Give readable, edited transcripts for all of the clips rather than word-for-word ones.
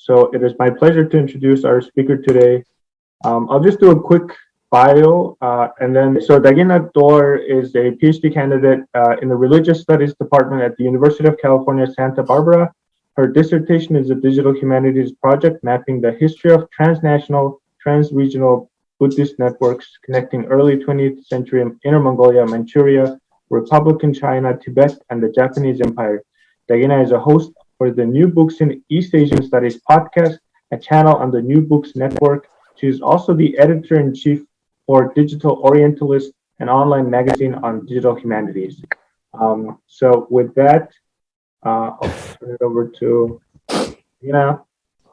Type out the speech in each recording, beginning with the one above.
So it is my pleasure to introduce our speaker today. I'll just do a quick bio, and then, so Daigengna Duoer is a Ph.D. candidate in the Religious Studies Department at the University of California, Santa Barbara. Her dissertation is a digital humanities project mapping the history of transnational, transregional Buddhist networks connecting early 20th century Inner Mongolia, Manchuria, Republican China, Tibet, and the Japanese Empire. Daigengna is a host for the New Books in East Asian Studies podcast, a channel on the New Books Network. She is also the editor-in-chief for Digital Orientalist, an online magazine on digital humanities. So with that, I'll turn it over to Daigengna.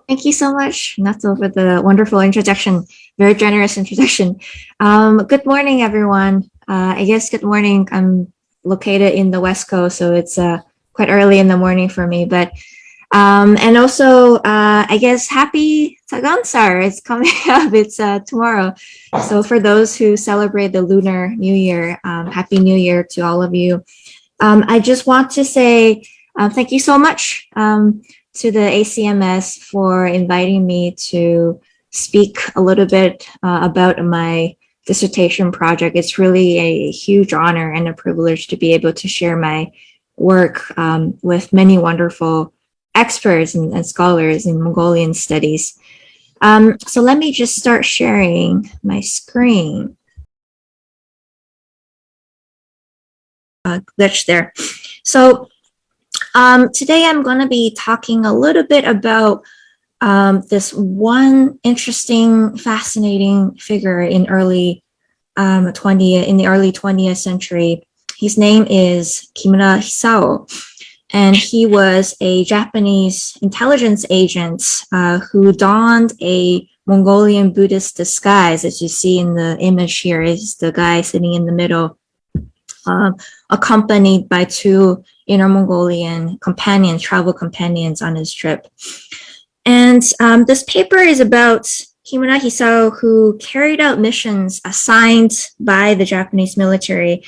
Thank you so much, Nato, for the wonderful introduction. Very generous introduction. Good morning, everyone. I guess good morning. I'm located in the West Coast, so it's quite early in the morning for me. But and also, I guess happy Tagansar. It's coming up. It's tomorrow. So for those who celebrate the Lunar New Year, Happy New Year to all of you. I just want to say thank you so much to the ACMS for inviting me to speak a little bit about my dissertation project. It's really a huge honor and a privilege to be able to share my work with many wonderful experts and scholars in Mongolian studies. So let me just start sharing my screen. Glitch there. So today I'm going to be talking a little bit about this one interesting, fascinating figure in the early 20th century. His name is Kimura Hisao, and he was a Japanese intelligence agent who donned a Mongolian Buddhist disguise. As you see in the image here is the guy sitting in the middle, accompanied by two Inner Mongolian companions, travel companions on his trip. And this paper is about Kimura Hisao, who carried out missions assigned by the Japanese military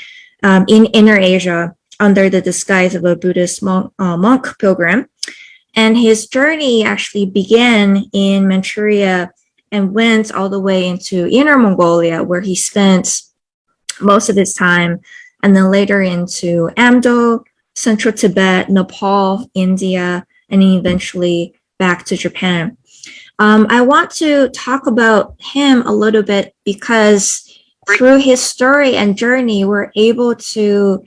in Inner Asia under the disguise of a Buddhist monk pilgrim. And his journey actually began in Manchuria and went all the way into Inner Mongolia, where he spent most of his time, and then later into Amdo, Central Tibet, Nepal, India, and eventually back to Japan. I want to talk about him a little bit because through his story and journey, we're able to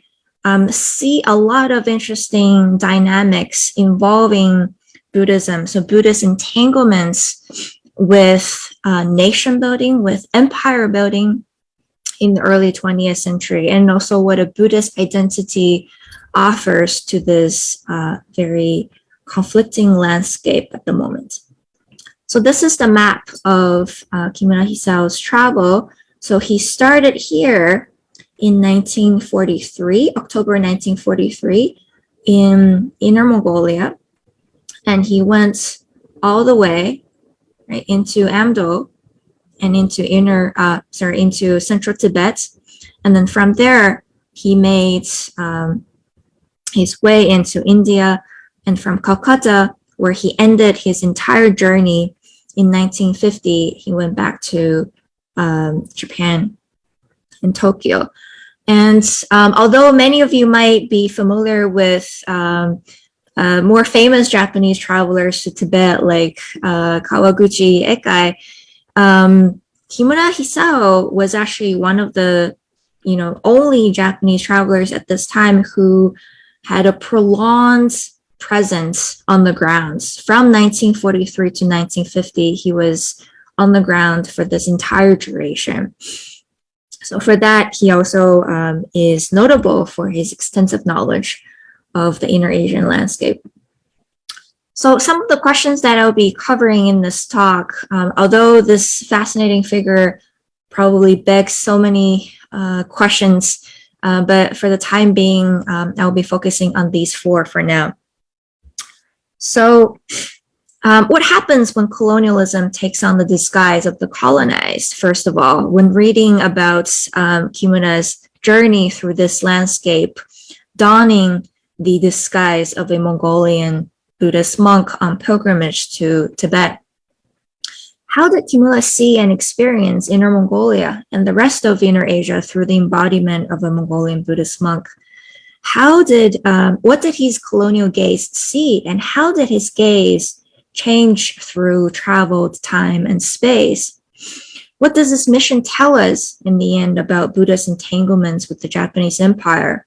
see a lot of interesting dynamics involving Buddhism. So Buddhist entanglements with nation building, with empire building in the early 20th century, and also what a Buddhist identity offers to this very conflicting landscape at the moment. So this is the map of Kimura Hisao's travel. So he started here in 1943, October 1943, in Inner Mongolia, and he went all the way right into Amdo and into Central Tibet, and then from there he made his way into India, and from Calcutta, where he ended his entire journey in 1950, he went back to Japan in Tokyo. And although many of you might be familiar with more famous Japanese travelers to Tibet, like Kawaguchi Eikai, Kimura Hisao was actually one of the only Japanese travelers at this time who had a prolonged presence on the grounds. From 1943 to 1950, he was on the ground for this entire duration. So for that, he also is notable for his extensive knowledge of the Inner Asian landscape. So some of the questions that I'll be covering in this talk, although this fascinating figure probably begs so many questions, but for the time being, I'll be focusing on these four for now. So what happens when colonialism takes on the disguise of the colonized? First of all, when reading about Kimura's journey through this landscape, donning the disguise of a Mongolian Buddhist monk on pilgrimage to Tibet. How did Kimura see and experience Inner Mongolia and the rest of Inner Asia through the embodiment of a Mongolian Buddhist monk? What did his colonial gaze see, and how did his gaze change through traveled time and space? What does this mission tell us in the end about Buddha's entanglements with the Japanese Empire,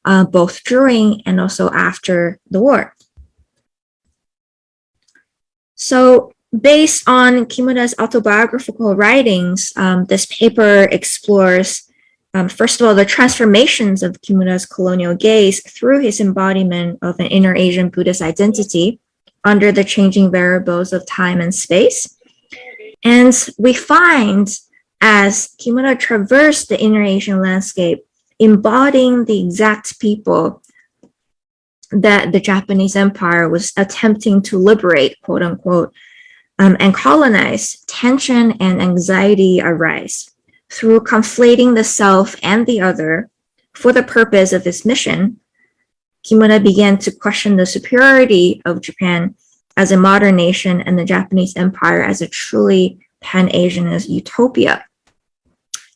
both during and also after the war? So, based on Kimura's autobiographical writings, this paper explores, first of all, the transformations of Kimura's colonial gaze through his embodiment of an inner Asian Buddhist identity under the changing variables of time and space. And we find, as Kimura traversed the inner Asian landscape, embodying the exact people that the Japanese Empire was attempting to liberate, quote unquote, and colonize, tension and anxiety arise. Through conflating the self and the other for the purpose of his mission, Kimura began to question the superiority of Japan as a modern nation and the Japanese Empire as a truly Pan-Asianist utopia.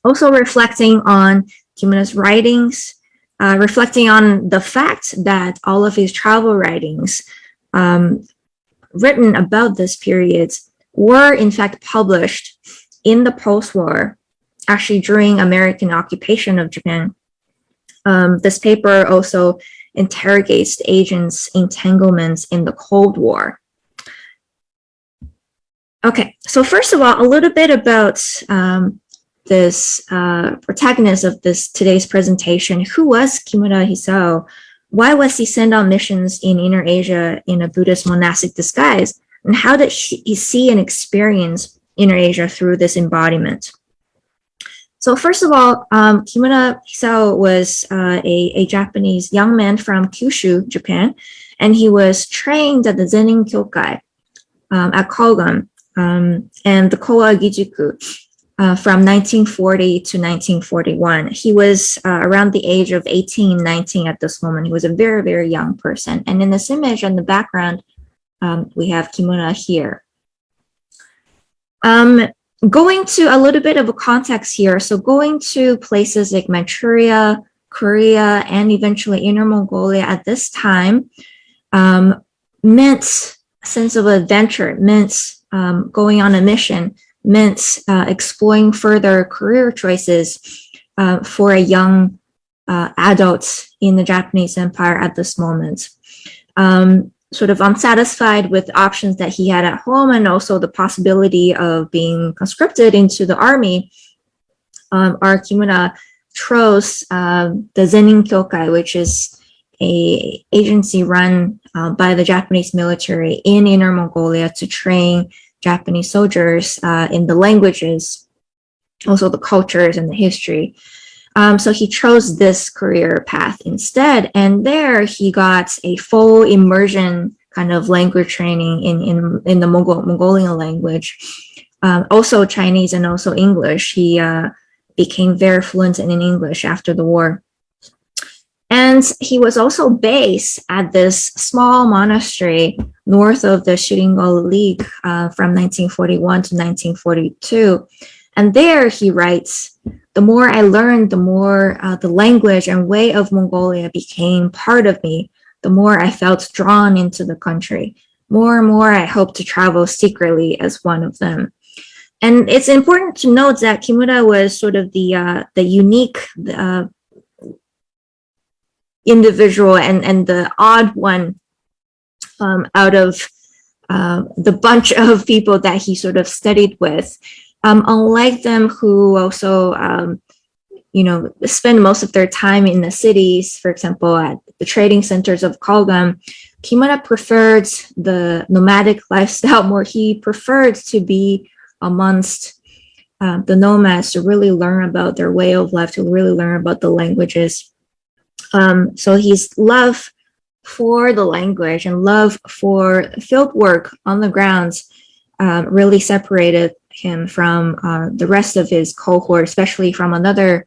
Also reflecting on Kimura's writings, reflecting on the fact that all of his travel writings written about this period were in fact published in the post-war, actually during American occupation of Japan. This paper also interrogates the agents' entanglements in the Cold War. Okay, so first of all, a little bit about this protagonist of today's presentation. Who was Kimura Hisao? Why was he sent on missions in Inner Asia in a Buddhist monastic disguise? And how did he see and experience Inner Asia through this embodiment? So first of all, Kimura Hisao was a Japanese young man from Kyushu, Japan, and he was trained at the Zenin Kyokai at Kogan and the Kowa Gijuku from 1940 to 1941. He was around the age of 18, 19 at this moment. He was a very, very young person. And in this image on the background, we have Kimura here. Going to a little bit of a context here. So going to places like Manchuria, Korea, and eventually Inner Mongolia at this time meant a sense of adventure, meant going on a mission, meant exploring further career choices for a young adult in the Japanese Empire at this moment. Sort of unsatisfied with options that he had at home and also the possibility of being conscripted into the army, our Kimura chose the Zenin Kyokai, which is an agency run by the Japanese military in Inner Mongolia to train Japanese soldiers in the languages, also the cultures and the history. So he chose this career path instead, and there he got a full immersion kind of language training in the Mongolian language, also Chinese and also English. He became very fluent in English after the war. And he was also based at this small monastery north of the Shiringo League from 1941 to 1942. And there he writes, the more I learned, the more the language and way of Mongolia became part of me, the more I felt drawn into the country. More and more I hope to travel secretly as one of them. And it's important to note that Kimura was sort of the unique individual and the odd one out of the bunch of people that he sort of studied with. Unlike them who also, spend most of their time in the cities, for example, at the trading centers of Kolgam, Kimura preferred the nomadic lifestyle more. He preferred to be amongst the nomads to really learn about their way of life, to really learn about the languages. So his love for the language and love for field work on the grounds really separated him from the rest of his cohort, especially from another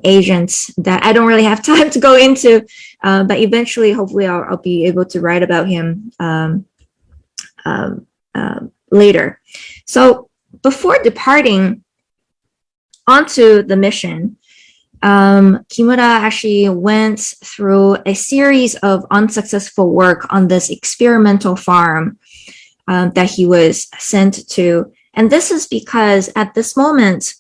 agents that I don't really have time to go into, but eventually, hopefully, I'll be able to write about him later. So before departing onto the mission, Kimura actually went through a series of unsuccessful work on this experimental farm that he was sent to. And this is because at this moment,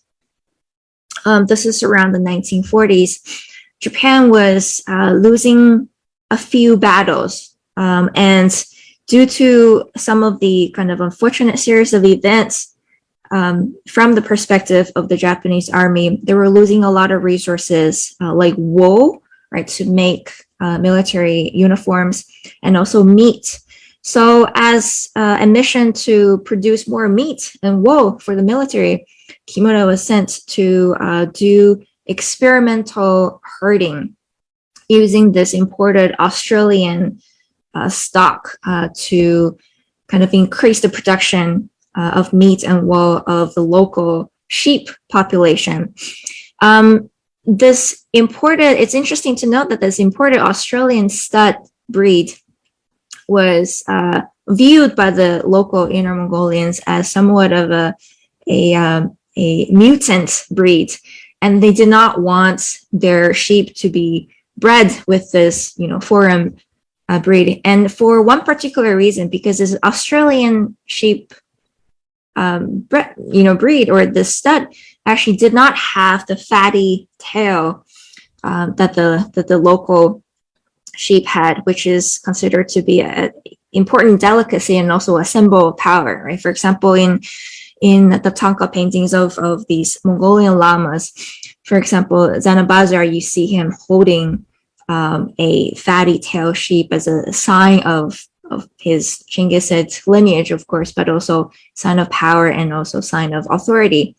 this is around the 1940s, Japan was losing a few battles. And due to some of the kind of unfortunate series of events, from the perspective of the Japanese army, they were losing a lot of resources like wool, right, to make military uniforms, and also meat. So as a mission to produce more meat and wool for the military, Kimura was sent to do experimental herding using this imported Australian stock to kind of increase the production of meat and wool of the local sheep population. It's interesting to note that this imported Australian stud breed was viewed by the local Inner Mongolians as somewhat of a mutant breed, and they did not want their sheep to be bred with this, foreign breed. And for one particular reason, because this Australian sheep breed, or the stud, actually did not have the fatty tail that the local sheep had, which is considered to be an important delicacy and also a symbol of power, right? For example, in the Tanka paintings of these Mongolian lamas, for example, Zanabazar, you see him holding a fatty tail sheep as a sign of his Chinggisid lineage, of course, but also sign of power and also sign of authority.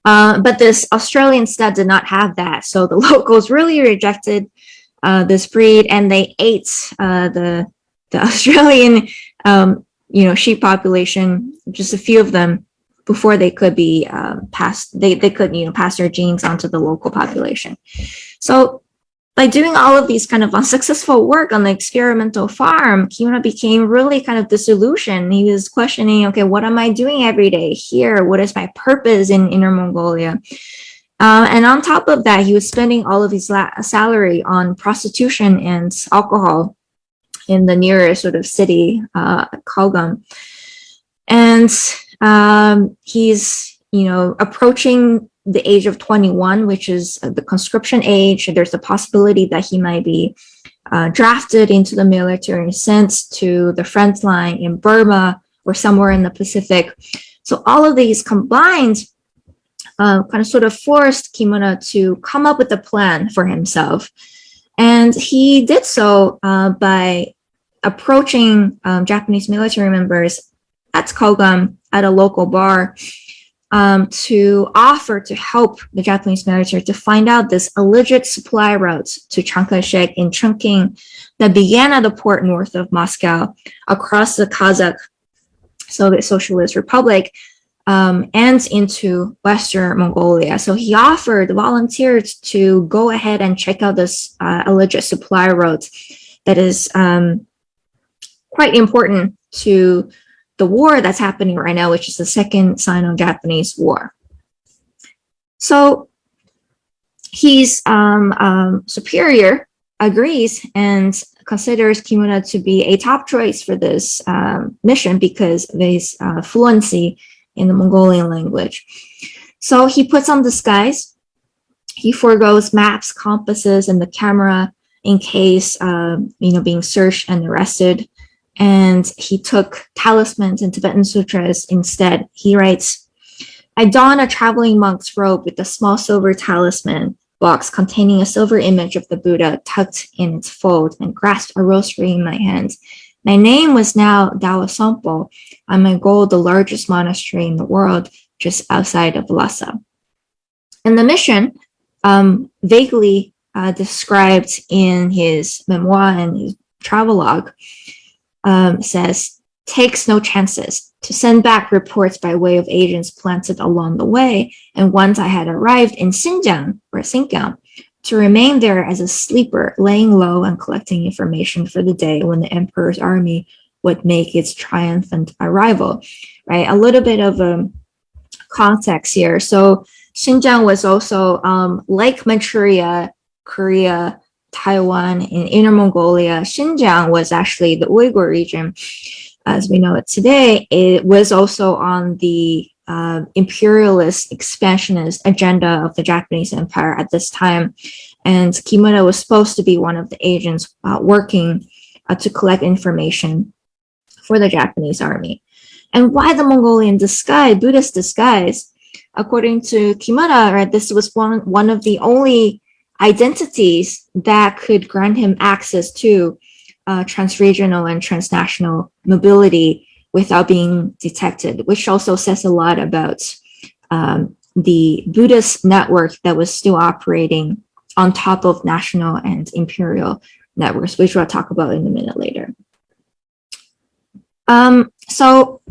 But this Australian stud did not have that. So the locals really rejected this breed, and they ate the Australian sheep population, just a few of them, before they could be passed. They could pass their genes onto the local population. So by doing all of these kind of unsuccessful work on the experimental farm, Kimura became really kind of disillusioned. He was questioning, okay, what am I doing every day here? What is my purpose in Inner Mongolia? And on top of that, he was spending all of his salary on prostitution and alcohol in the nearest sort of city, Kalgan. And he's, approaching the age of 21, which is the conscription age. There's a possibility that he might be drafted into the military and sent to the front line in Burma or somewhere in the Pacific. So all of these combined kind of sort of forced Kimura to come up with a plan for himself. And he did so by approaching Japanese military members at Kalgan at a local bar to offer to help the Japanese military to find out this illicit supply route to Chiang Kai-shek in Chungking that began at the port north of Moscow, across the Kazakh Soviet Socialist Republic, and into Western Mongolia. So he offered volunteers to go ahead and check out this illicit supply route that is quite important to the war that's happening right now, which is the Second Sino-Japanese War. So his superior agrees and considers Kimura to be a top choice for this mission because of his fluency in the Mongolian language. So he puts on disguise. He forgoes maps, compasses, and the camera in case being searched and arrested. And he took talismans and Tibetan sutras instead. He writes, "I don a traveling monk's robe with a small silver talisman box containing a silver image of the Buddha tucked in its fold, and grasped a rosary in my hand. My name was now Dawa Sompo, and my goal the largest monastery in the world just outside of Lhasa." And the mission, vaguely described in his memoir and his travelogue, says, takes no chances, to send back reports by way of agents planted along the way, and once I had arrived in Xinjiang, or Xinjiang, to remain there as a sleeper, laying low and collecting information for the day when the emperor's army would make its triumphant arrival, right? A little bit of a context here. So Xinjiang was also, like Manchuria, Korea, Taiwan, and Inner Mongolia. Xinjiang was actually the Uyghur region, as we know it today. It was also on the imperialist expansionist agenda of the Japanese Empire at this time. And Kimura was supposed to be one of the agents working to collect information for the Japanese army. And why the Mongolian disguise, Buddhist disguise? According to Kimura, right, this was one of the only identities that could grant him access to transregional and transnational mobility without being detected, which also says a lot about the Buddhist network that was still operating on top of national and imperial networks, which we'll talk about in a minute later. So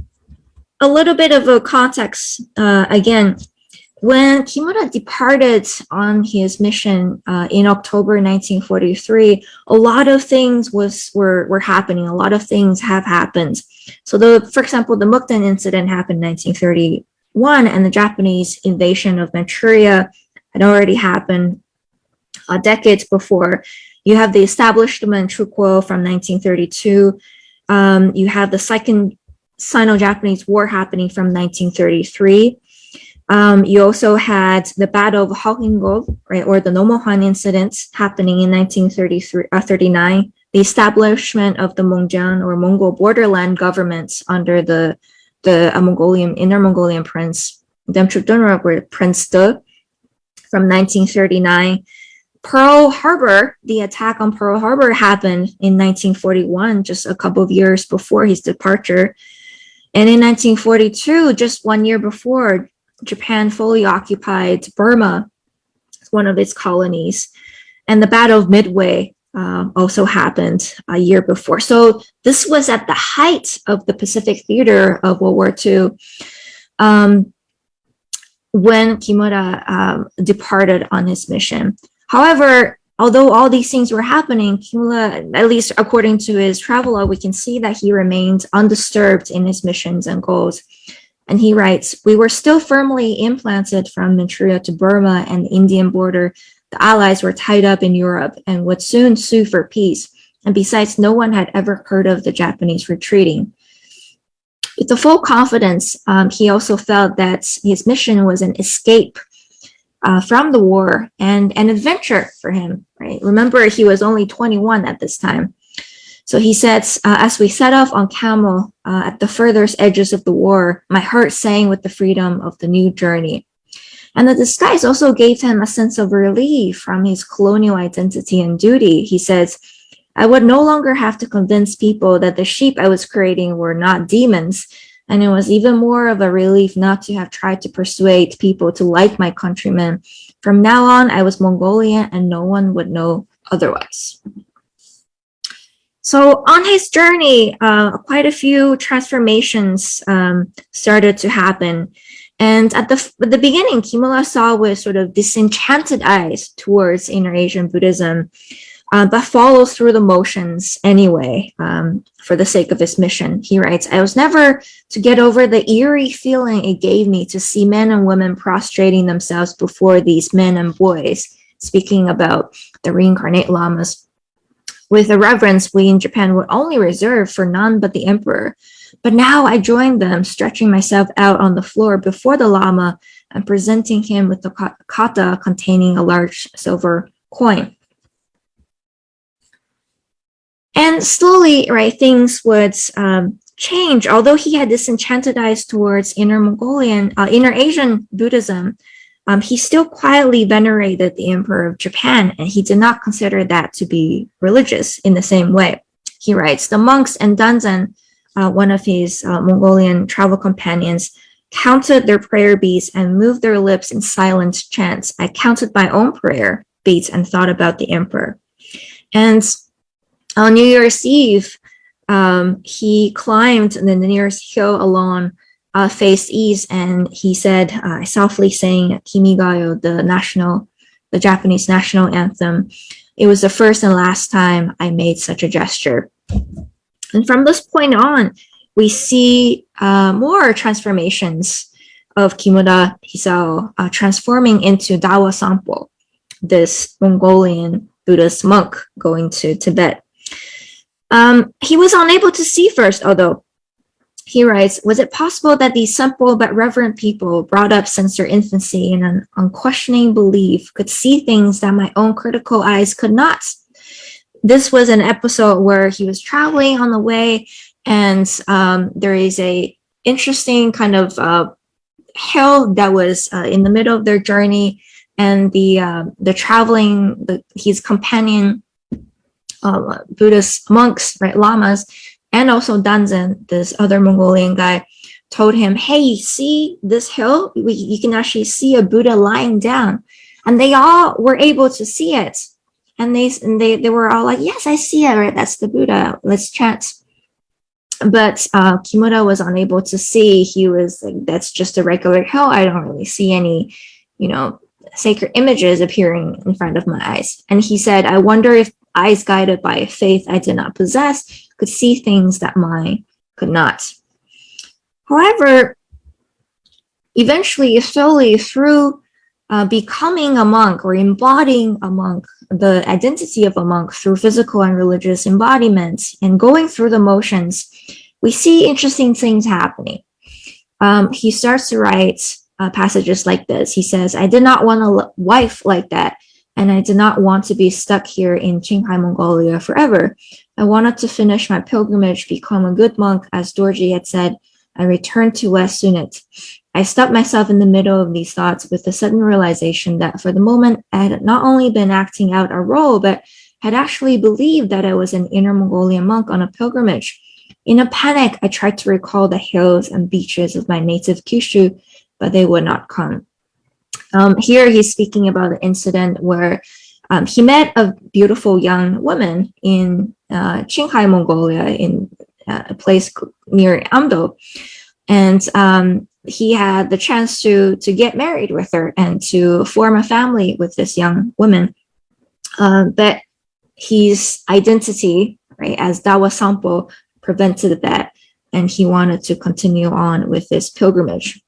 a little bit of a context, again, when Kimura departed on his mission in October 1943, a lot of things were happening. A lot of things have happened. So, for example, the Mukden incident happened in 1931, and the Japanese invasion of Manchuria had already happened decades before. You have the establishment Chukwo from 1932. You have the Second Sino-Japanese War happening from 1933. You also had the Battle of Halkingol, right, or the Nomohan incident happening in 1939. The establishment of the Mongjian or Mongol borderland governments under the Mongolian, Inner Mongolian prince, Demchuk Dunrab, or Prince De, from 1939. Pearl Harbor, the attack on Pearl Harbor happened in 1941, just a couple of years before his departure. And in 1942, just 1 year before, Japan fully occupied Burma, one of its colonies. And the Battle of Midway also happened a year before. So this was at the height of the Pacific theater of World War II when Kimura departed on his mission. However, although all these things were happening, Kimura, at least according to his travelogue, we can see that he remained undisturbed in his missions and goals. And he writes, "We were still firmly implanted from Manchuria to Burma and the Indian border. The Allies were tied up in Europe and would soon sue for peace. And besides, no one had ever heard of the Japanese retreating." With the full confidence, he also felt that his mission was an escape from the war and an adventure for him, right? Remember, he was only 21 at this time. So he says, "As we set off on camel at the furthest edges of the war, my heart sang with the freedom of the new journey." And the disguise also gave him a sense of relief from his colonial identity and duty. He says, "I would no longer have to convince people that the sheep I was creating were not demons. And it was even more of a relief not to have tried to persuade people to like my countrymen. From now on, I was Mongolian and no one would know otherwise." So on his journey, quite a few transformations started to happen. And at the beginning, Kimura saw with sort of disenchanted eyes towards Inner Asian Buddhism, but follows through the motions anyway, for the sake of his mission. He writes, "I was never to get over the eerie feeling it gave me to see men and women prostrating themselves before these men and boys," speaking about the reincarnate lamas, "with a reverence we in Japan would only reserve for none but the emperor. But now I joined them, stretching myself out on the floor before the lama and presenting him with the kata containing a large silver coin." And slowly, right, things would change. Although he had disenchanted eyes towards Inner Asian Buddhism, he still quietly venerated the Emperor of Japan, and he did not consider that to be religious in the same way. He writes, "The monks and Danzan, one of his Mongolian travel companions, counted their prayer beads and moved their lips in silent chants. I counted my own prayer beads and thought about the emperor." And on New Year's Eve, he climbed the nearest hill along faced east, and he said, softly saying Kimigayo, the Japanese national anthem. It was the first and last time I made such a gesture. And from this point on, we see more transformations of Kimura Hisao transforming into Dawa Sampo, this Mongolian Buddhist monk going to Tibet. He was unable to see first, although he writes, was it possible that these simple but reverent people brought up since their infancy in an unquestioning belief could see things that my own critical eyes could not? This was an episode where he was traveling on the way, and there is a interesting kind of hill that was in the middle of their journey, and his companion Buddhist monks, right, lamas, and also Danzen, this other Mongolian guy, told him, hey, see this hill? You can actually see a Buddha lying down. And they all were able to see it. And they were all like, yes, I see it, right? That's the Buddha. Let's chant. But Kimura was unable to see. He was like, that's just a regular hill. I don't really see any, sacred images appearing in front of my eyes. And he said, I wonder if eyes guided by a faith I did not possess could see things that mine could not. However, eventually, slowly, through becoming a monk or embodying a monk, the identity of a monk through physical and religious embodiments and going through the motions, we see interesting things happening. He starts to write passages like this. He says, I did not want a wife like that, and I did not want to be stuck here in Qinghai, Mongolia forever. I wanted to finish my pilgrimage, become a good monk, as Dorji had said, and return to West Sunit. I stopped myself in the middle of these thoughts with the sudden realization that for the moment I had not only been acting out a role, but had actually believed that I was an Inner Mongolian monk on a pilgrimage. In a panic, I tried to recall the hills and beaches of my native Kyushu, but they would not come. Here he's speaking about the incident where he met a beautiful young woman in Qinghai, Mongolia, in a place near Amdo. And he had the chance to get married with her and to form a family with this young woman. But his identity, right, as Dawa Sampo prevented that, and he wanted to continue on with this pilgrimage.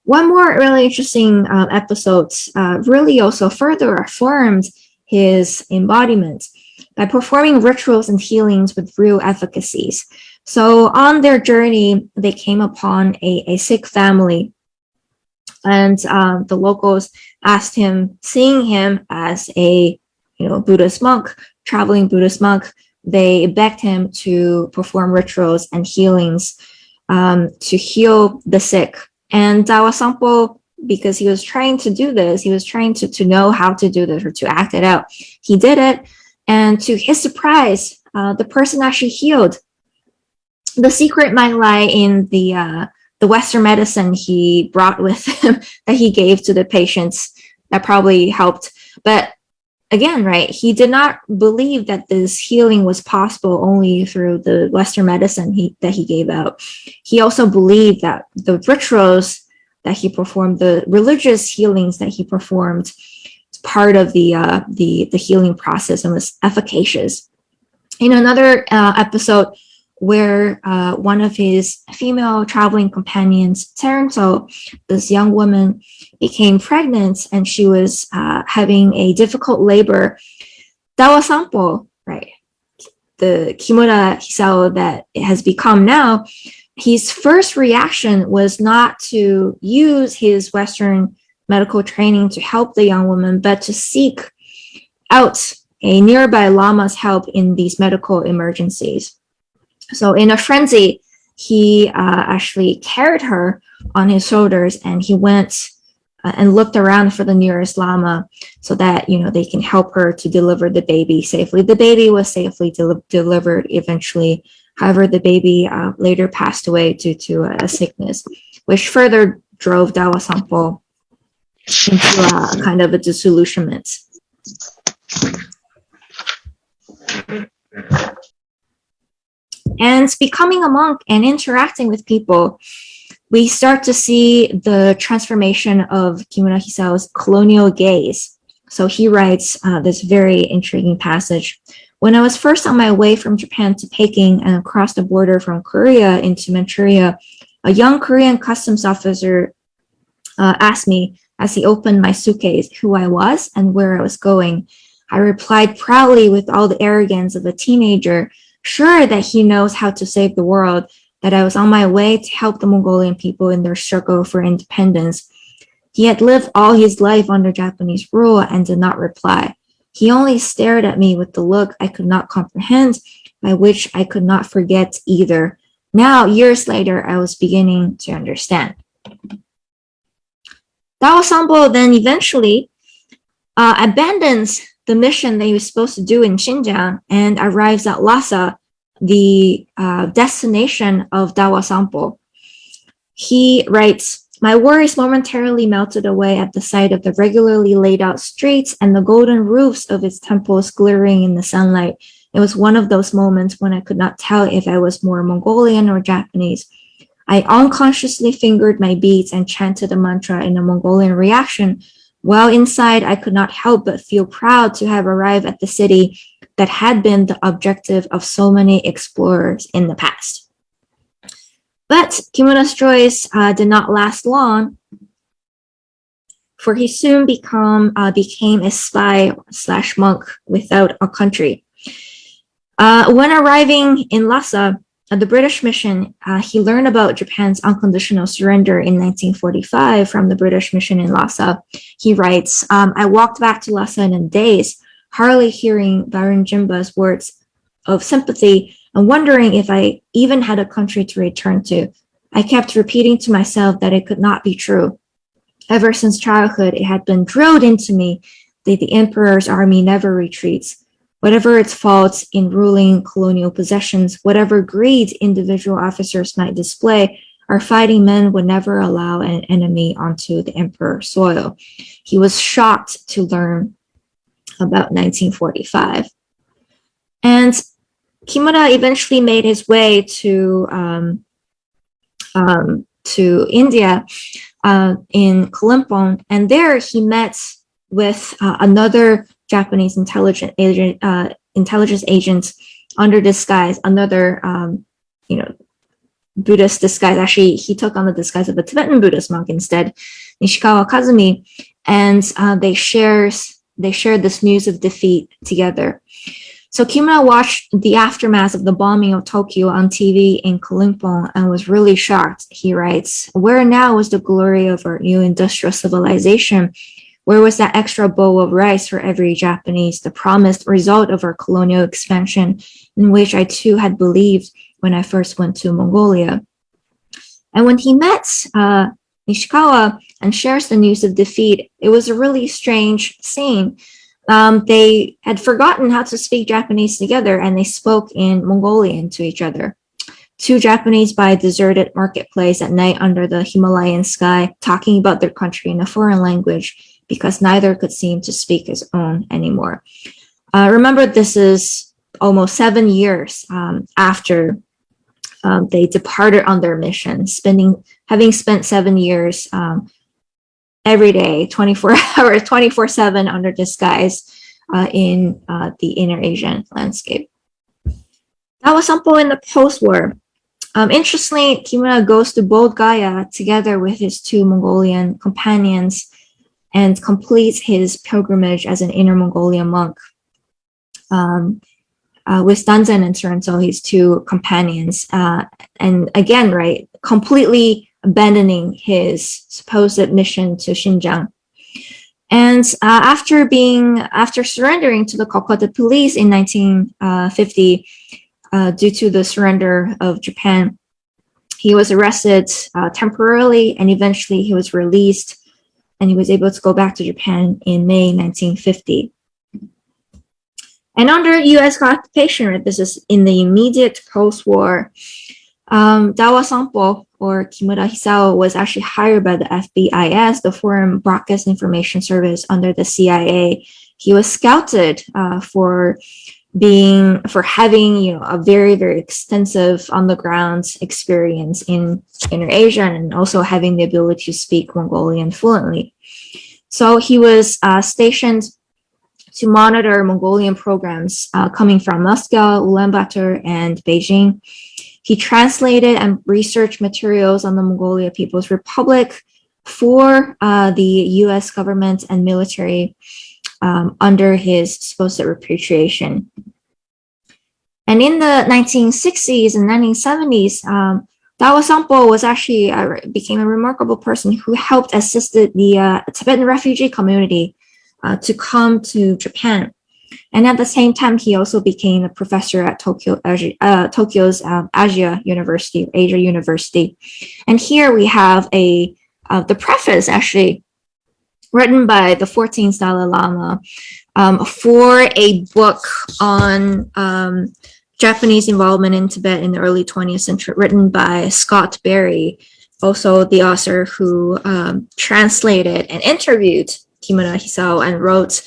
One more really interesting episode really also further affirmed his embodiment by performing rituals and healings with real efficacies. So on their journey, they came upon a sick family, and the locals asked him, seeing him as a Buddhist monk, traveling Buddhist monk, they begged him to perform rituals and healings to heal the sick. And Dawa Sampo, because he was trying to do this, he was trying to know how to do this or to act it out. He did it, and to his surprise, the person actually healed. The secret might lie in the Western medicine he brought with him that he gave to the patients. That probably helped. But again, right, he did not believe that this healing was possible only through the Western medicine that he gave out. He also believed that the rituals that he performed, the religious healings that he performed, was part of the healing process and was efficacious. In another episode where one of his female traveling companions, Terenzo, this young woman, became pregnant and she was having a difficult labor, Dawa Sampo, right, the Kimura Hisao that it has become now, his first reaction was not to use his Western medical training to help the young woman, but to seek out a nearby lama's help in these medical emergencies. So in a frenzy, he actually carried her on his shoulders, and he went and looked around for the nearest lama so that, they can help her to deliver the baby safely. The baby was safely delivered eventually. However, the baby later passed away due to a sickness, which further drove Dawa Sampo into a kind of a disillusionment. And becoming a monk and interacting with people, we start to see the transformation of Kimura Hisao's colonial gaze. So he writes this very intriguing passage. When I was first on my way from Japan to Peking and across the border from Korea into Manchuria, a young Korean customs officer asked me as he opened my suitcase who I was and where I was going. I replied proudly with all the arrogance of a teenager, sure that he knows how to save the world, that I was on my way to help the Mongolian people in their struggle for independence. He had lived all his life under Japanese rule and did not reply. He only stared at me with the look I could not comprehend, by which I could not forget either. Now, years later, I was beginning to understand. Dao Sampo then eventually abandons the mission that he was supposed to do in Xinjiang and arrives at Lhasa, the destination of Dawa Sampo. He writes, my worries momentarily melted away at the sight of the regularly laid out streets and the golden roofs of its temples glittering in the sunlight. It was one of those moments when I could not tell if I was more Mongolian or Japanese. I unconsciously fingered my beads and chanted a mantra in a Mongolian reaction. While inside, I could not help but feel proud to have arrived at the city that had been the objective of so many explorers in the past. But Kimura's joys did not last long, for he soon became a spy/monk without a country. When arriving in Lhasa, at the British mission, he learned about Japan's unconditional surrender in 1945 from the British mission in Lhasa. He writes, I walked back to Lhasa in a daze, hardly hearing Baron Jimba's words of sympathy and wondering if I even had a country to return to. I kept repeating to myself that it could not be true. Ever since childhood, it had been drilled into me that the emperor's army never retreats. Whatever its faults in ruling colonial possessions, whatever greed individual officers might display, our fighting men would never allow an enemy onto the emperor's soil. He was shocked to learn about 1945. And Kimura eventually made his way to India in Kalimpong, and there he met with another Japanese intelligence agent under disguise, another Buddhist disguise. Actually, he took on the disguise of a Tibetan Buddhist monk instead, Nishikawa Kazumi, and they shared this news of defeat together. So Kimura watched the aftermath of the bombing of Tokyo on TV in Kalimpong and was really shocked. He writes, where now was the glory of our new industrial civilization? Where was that extra bowl of rice for every Japanese, the promised result of our colonial expansion, in which I too had believed when I first went to Mongolia? And when he met Nishikawa and shares the news of defeat, it was a really strange scene. They had forgotten how to speak Japanese together, and they spoke in Mongolian to each other. Two Japanese by a deserted marketplace at night under the Himalayan sky, talking about their country in a foreign language, because neither could seem to speak his own anymore. Remember, this is almost 7 years after they departed on their mission, having spent 7 years every day, 24 hours, 24/7 under disguise in the inner Asian landscape. That was Sampo in the post-war. Interestingly, Kimura goes to Bodh Gaya together with his two Mongolian companions and completes his pilgrimage as an Inner Mongolian monk with Danzen and Sorento, his two companions. And again, right, completely abandoning his supposed mission to Xinjiang. And after surrendering to the Calcutta police in 1950, due to the surrender of Japan, he was arrested temporarily, and eventually he was released, and he was able to go back to Japan in May 1950. And under U.S. occupation, right, this is in the immediate post-war, Dawa Sampo, or Kimura Hisao, was actually hired by the FBIS, the Foreign Broadcast Information Service under the CIA. He was scouted for having a very, very extensive on the ground experience in Inner Asia, and also having the ability to speak Mongolian fluently. So he was stationed to monitor Mongolian programs coming from Moscow, Ulaanbaatar, and Beijing. He translated and researched materials on the Mongolia People's Republic for the US government and military under his supposed repatriation. And in the 1960s and 1970s, Dawa Sampo was actually became a remarkable person who helped assisted the Tibetan refugee community to come to Japan. And at the same time, he also became a professor at Tokyo's Asia University. And here we have the preface, actually, written by the 14th Dalai Lama for a book on Japanese involvement in Tibet in the early 20th century, written by Scott Berry, also the author who translated and interviewed Kimura Hisao and wrote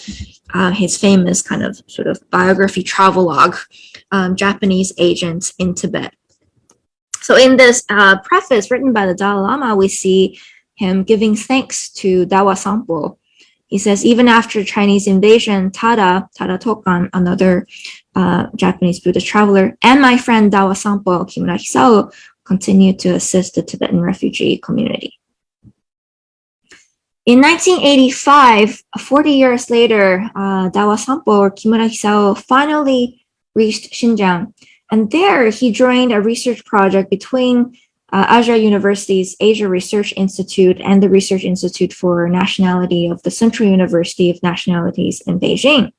his famous kind of sort of biography travelogue, Japanese Agents in Tibet. So in this preface written by the Dalai Lama, we see him giving thanks to Dawa Sampo. He says, even after Chinese invasion, Tada Tokan, another Japanese Buddhist traveler, and my friend Dawa Sampo, Kimura Hisao, continued to assist the Tibetan refugee community. In 1985, 40 years later, Dawa Sampo, or Kimura Hisao, finally reached Xinjiang. And there he joined a research project between Asia University's Asia Research Institute and the Research Institute for Nationality of the Central University of Nationalities in Beijing.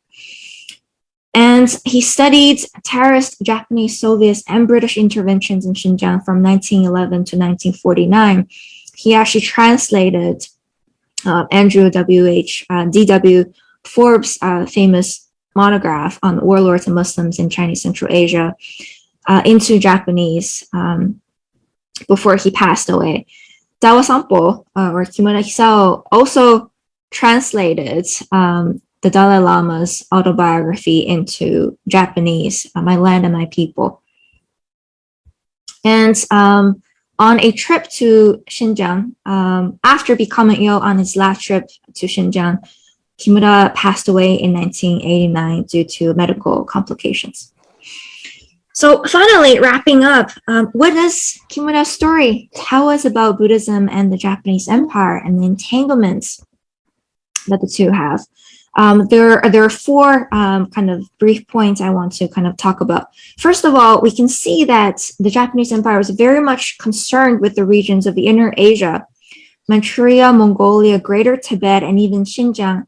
And he studied terrorist Japanese, Soviet, and British interventions in Xinjiang from 1911 to 1949. He actually translated Andrew D.W. Forbes' famous monograph on warlords and Muslims in Chinese Central Asia into Japanese before he passed away. Dawa Sampo, or Kimura Hisao, also translated the Dalai Lama's autobiography into Japanese, My Land and My People. And on a trip to Xinjiang, after becoming ill on his last trip to Xinjiang, Kimura passed away in 1989 due to medical complications. So finally, wrapping up, what does Kimura's story tell us about Buddhism and the Japanese Empire and the entanglements that the two have? There are four kind of brief points I want to kind of talk about. First of all, we can see that the Japanese Empire was very much concerned with the regions of the Inner Asia, Manchuria, Mongolia, Greater Tibet, and even Xinjiang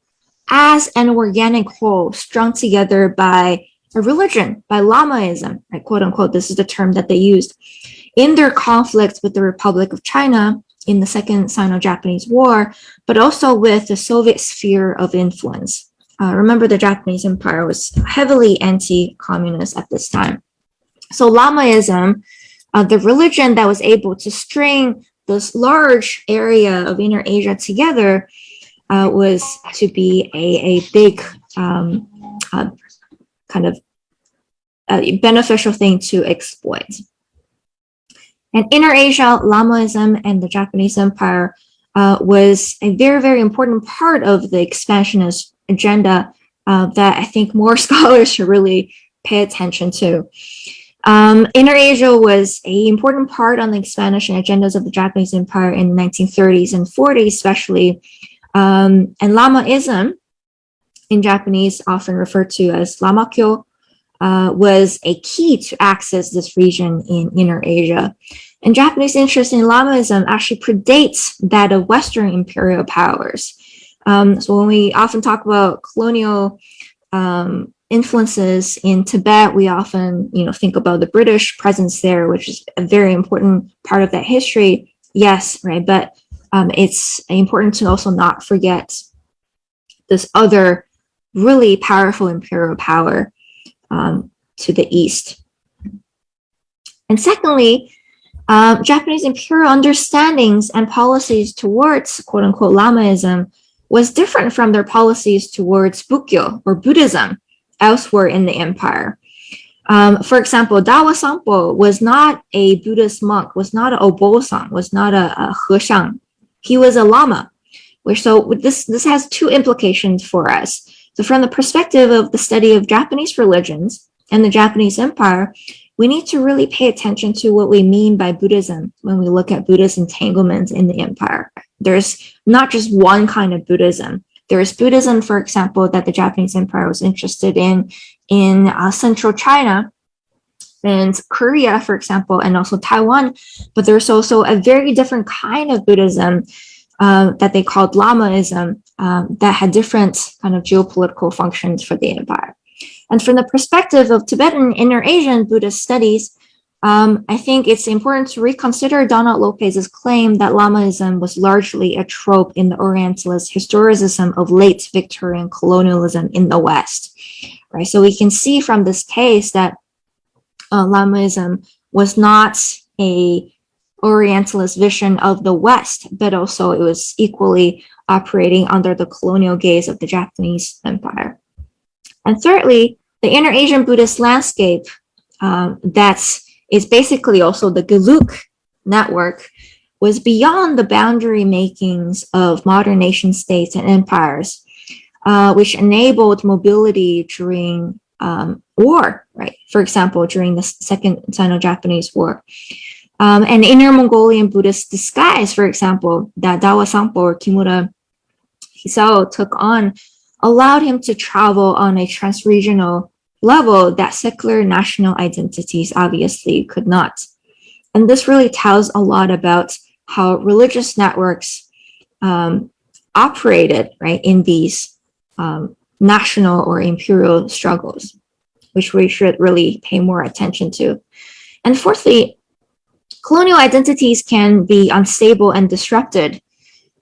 as an organic whole strung together by a religion, by Lamaism, right, quote unquote, this is the term that they used, in their conflict with the Republic of China in the Second Sino-Japanese War, but also with the Soviet sphere of influence. Remember, the Japanese Empire was heavily anti-communist at this time. So Lamaism, the religion that was able to string this large area of Inner Asia together, was to be a big kind of beneficial thing to exploit. And Inner Asia, Lamaism, and the Japanese Empire was a very, very important part of the expansionist agenda that I think more scholars should really pay attention to. Inner Asia was an important part on the expansion agendas of the Japanese Empire in the 1930s and 40s, especially. And Lamaism, in Japanese, often referred to as Lamakyo, was a key to access this region in Inner Asia. And Japanese interest in Lamaism actually predates that of Western imperial powers. So when we often talk about colonial influences in Tibet, we often think about the British presence there, which is a very important part of that history. Yes, right, but it's important to also not forget this other really powerful imperial power to the east. And secondly, Japanese imperial understandings and policies towards quote-unquote Lamaism was different from their policies towards Bukkyo or Buddhism elsewhere in the empire. For example, Dawa Sampo was not a Buddhist monk, was not a Obosang, was not a Heshang. He was a lama. So this has two implications for us. So from the perspective of the study of Japanese religions and the Japanese empire, we need to really pay attention to what we mean by Buddhism when we look at Buddhist entanglements in the empire. There's not just one kind of Buddhism. There is Buddhism, for example, that the Japanese empire was interested in central China and Korea, for example, and also Taiwan. But there's also a very different kind of Buddhism that they called Lamaism that had different kind of geopolitical functions for the empire. And from the perspective of Tibetan Inner Asian Buddhist studies, I think it's important to reconsider Donald Lopez's claim that Lamaism was largely a trope in the Orientalist historicism of late Victorian colonialism in the West. Right, so we can see from this case that Lamaism was not a Orientalist vision of the West, but also it was equally operating under the colonial gaze of the Japanese empire. And thirdly, the Inner Asian Buddhist landscape that is basically also the Geluk network was beyond the boundary makings of modern nation states and empires, which enabled mobility during war, right? For example, during the Second Sino-Japanese War. And Inner Mongolian Buddhist disguise, for example, that Dawa Sampo or Kimura Hisao took on, allowed him to travel on a transregional level that secular national identities obviously could not. And this really tells a lot about how religious networks operated, right, in these national or imperial struggles, which we should really pay more attention to. And fourthly, colonial identities can be unstable and disrupted,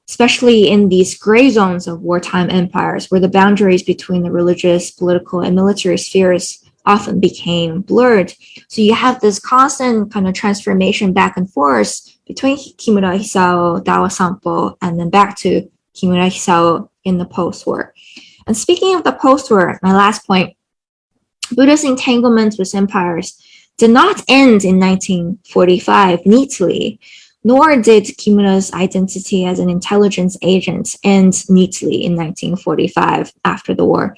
especially in these gray zones of wartime empires where the boundaries between the religious, political, and military spheres often became blurred. So you have this constant kind of transformation back and forth between Kimura Hisao, Dawa Sampo, and then back to Kimura Hisao in the post-war. And speaking of the post-war, my last point, Buddhist entanglements with empires did not end in 1945 neatly, nor did Kimura's identity as an intelligence agent end neatly in 1945 after the war.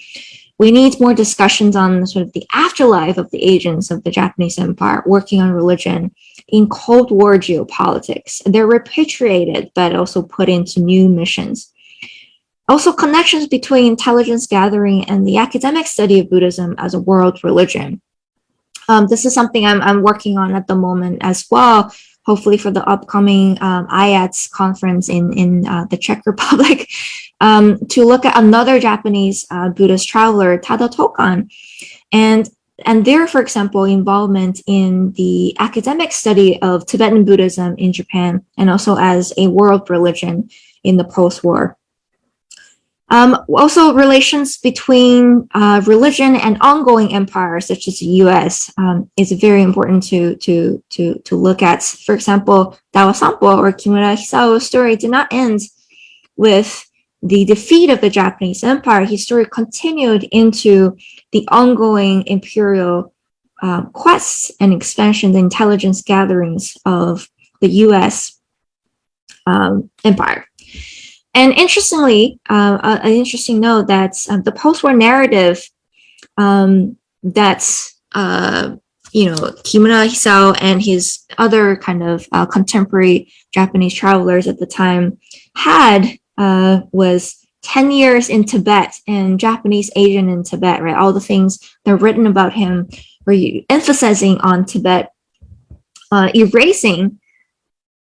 We need more discussions on sort of the afterlife of the agents of the Japanese empire working on religion in Cold War geopolitics. They're repatriated, but also put into new missions. Also, connections between intelligence gathering and the academic study of Buddhism as a world religion. This is something I'm working on at the moment as well, hopefully for the upcoming IATS conference in the Czech Republic, to look at another Japanese Buddhist traveler, Tada Tokan, and their, for example, involvement in the academic study of Tibetan Buddhism in Japan, and also as a world religion in the post-war. Also, relations between religion and ongoing empires, such as the U.S., is very important to look at. For example, Dawa Sampo or Kimura Hisao's story did not end with the defeat of the Japanese empire. His story continued into the ongoing imperial quests and expansion, the intelligence gatherings of the U.S. Empire. And interestingly, an interesting note that the post-war narrative that Kimura Hisao and his other kind of contemporary Japanese travelers at the time had was 10 years in Tibet and Japanese Asian in Tibet, right? All the things that are written about him were emphasizing on Tibet, erasing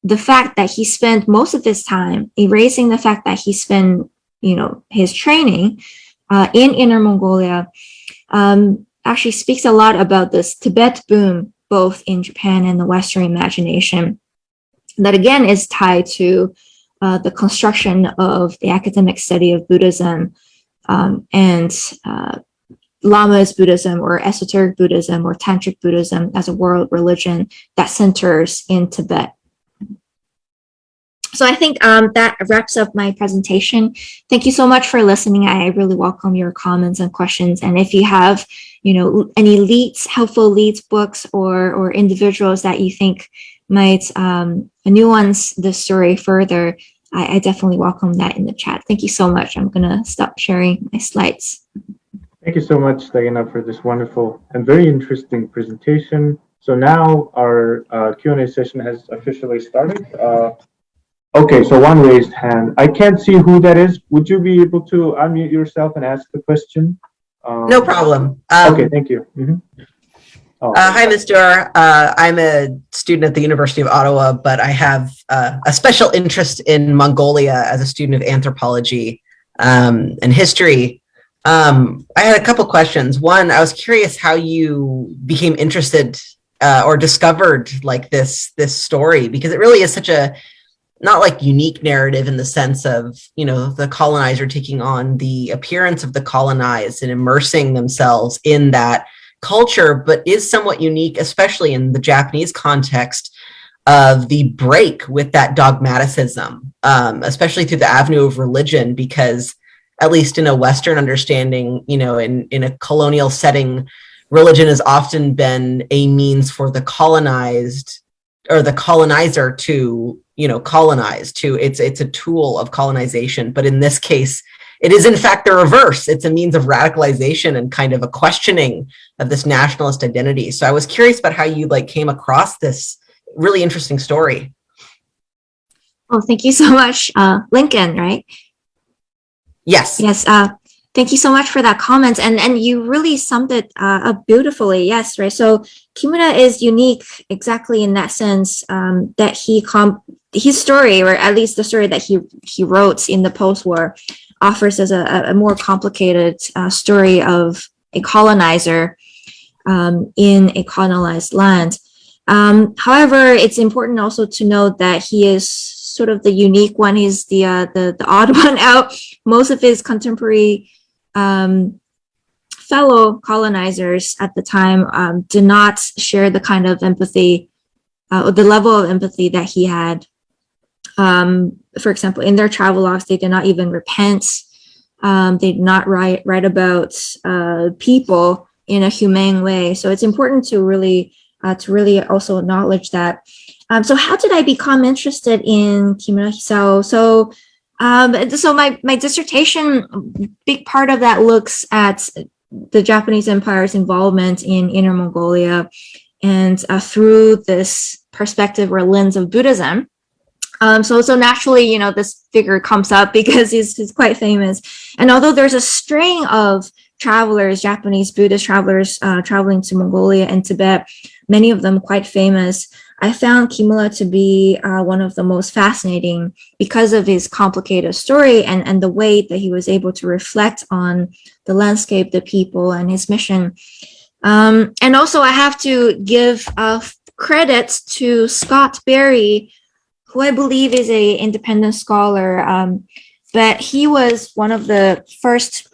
the fact that he spent most of his time, erasing the fact that he spent, his training in Inner Mongolia, actually speaks a lot about this Tibet boom, both in Japan and the Western imagination, that again is tied to the construction of the academic study of Buddhism and Lamaist Buddhism or esoteric Buddhism or tantric Buddhism as a world religion that centers in Tibet. So I think that wraps up my presentation. Thank you so much for listening. I really welcome your comments and questions. And if you have, any leads, helpful leads, books, or individuals that you think might nuance the story further, I definitely welcome that in the chat. Thank you so much. I'm going to stop sharing my slides. Thank you so much, Daigengna, for this wonderful and very interesting presentation. So now our Q&A session has officially started. Okay, so one raised hand. I can't see who that is. Would you be able to unmute yourself and ask the question? No problem. Okay, thank you. Hi, Ms. Duoer. I'm a student at the University of Ottawa, but I have a special interest in Mongolia as a student of anthropology and history. I had a couple questions. One, I was curious how you became interested or discovered like this story, because it really is such a not like unique narrative in the sense of, the colonizer taking on the appearance of the colonized and immersing themselves in that culture, but is somewhat unique, especially in the Japanese context of the break with that dogmaticism, especially through the avenue of religion, because at least in a Western understanding, in a colonial setting, religion has often been a means for the colonized or the colonizer to colonize, it's a tool of colonization. But in this case, it is in fact the reverse. It's a means of radicalization and kind of a questioning of this nationalist identity. So I was curious about how you came across this really interesting story. Oh, thank you so much, Lincoln, right? Yes. Yes. Thank you so much for that comment. And you really summed it up beautifully. Yes, right. So Kimura is unique exactly in that sense, that his story, or at least the story that he wrote in the post-war, offers as a more complicated story of a colonizer in a colonized land. However, it's important also to note that he is sort of the unique one. He's the odd one out. Most of his contemporary fellow colonizers at the time did not share the kind of empathy, the level of empathy that he had. For example, in their travel logs, they did not even repent. They did not write about people in a humane way. So it's important to really also acknowledge that. So how did I become interested in Kimura Hisao? So my dissertation, big part of that looks at the Japanese Empire's involvement in Inner Mongolia, and through this perspective or lens of Buddhism. So naturally, this figure comes up because he's quite famous. And although there's a string of travelers, Japanese Buddhist travelers traveling to Mongolia and Tibet, many of them quite famous, I found Kimura to be one of the most fascinating because of his complicated story and the way that he was able to reflect on the landscape, the people, and his mission. And also, I have to give credit to Scott Berry, who I believe is an independent scholar, but he was one of the first